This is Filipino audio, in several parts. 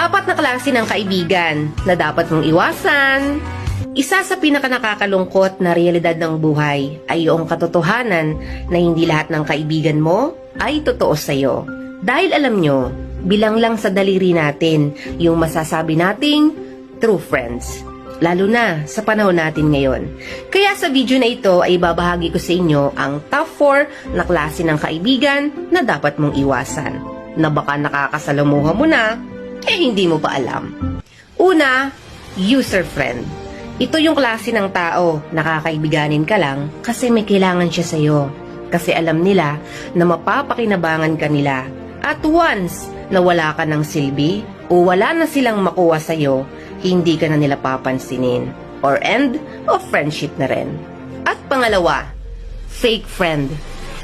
Apat na klase ng kaibigan na dapat mong iwasan. Isa sa pinakanakakalungkot na realidad ng buhay ay yung katotohanan na hindi lahat ng kaibigan mo ay totoo sa'yo. Dahil alam nyo, bilang lang sa daliri natin yung masasabi nating true friends. Lalo na sa panahon natin ngayon. Kaya sa video na ito ay babahagi ko sa inyo ang top 4 na klase ng kaibigan na dapat mong iwasan. Na baka nakakasalamuha mo na, hindi mo pa alam. Una, user friend. Ito yung klase ng tao na kakaibiganin ka lang kasi may kailangan siya sa'yo. Kasi alam nila na mapapakinabangan ka nila. At once na wala ka ng silbi o wala na silang makuha sa'yo, hindi ka na nila papansinin. Or end of friendship na rin. At pangalawa, fake friend.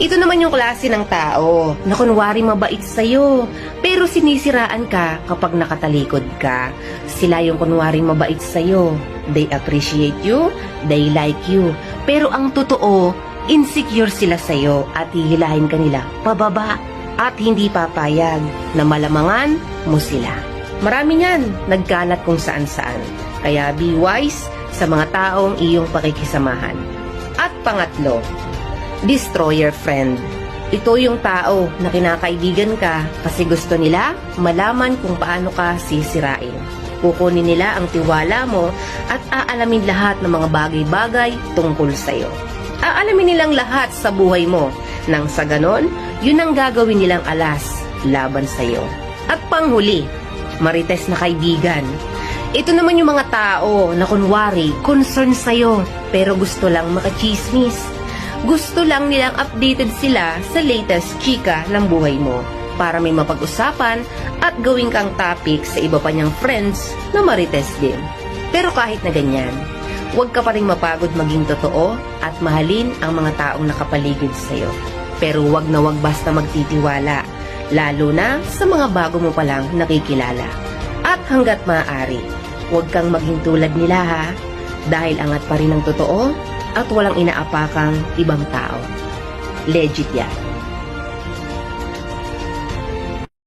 Ito naman yung klase ng tao na kunwari mabait sa'yo, pero sinisiraan ka kapag nakatalikod ka. Sila yung kunwari mabait sa'yo. They appreciate you, they like you. Pero ang totoo, insecure sila sa'yo at hihilahin ka nila pababa at hindi papayag na malamangan mo sila. Marami niyan, nagkalat kung saan-saan. Kaya be wise sa mga taong iyong pakikisamahan. At pangatlo, destroyer friend. Ito yung tao na kinakaibigan ka kasi gusto nila malaman kung paano ka sisirain. Kukunin nila ang tiwala mo at aalamin lahat ng mga bagay-bagay tungkol sa'yo. Aalamin nilang lahat sa buhay mo nang sa ganon, yun ang gagawin nilang alas laban sa'yo. At panghuli, marites na kaibigan. Ito naman yung mga tao na kunwari concern sa'yo pero gusto lang makachismis. Gusto lang nilang updated sila sa latest chika ng buhay mo para may mapag-usapan at gawin kang topic sa iba pa niyang friends na marites din. Pero kahit na ganyan, huwag ka pa rin mapagod maging totoo at mahalin ang mga taong nakapaligid sa'yo. Pero huwag na huwag basta magtitiwala, lalo na sa mga bago mo palang nakikilala. At hanggat maaari, huwag kang maging tulad nila ha, dahil angat pa rin ang totoo at walang inaapakang ibang tao. Legit yan.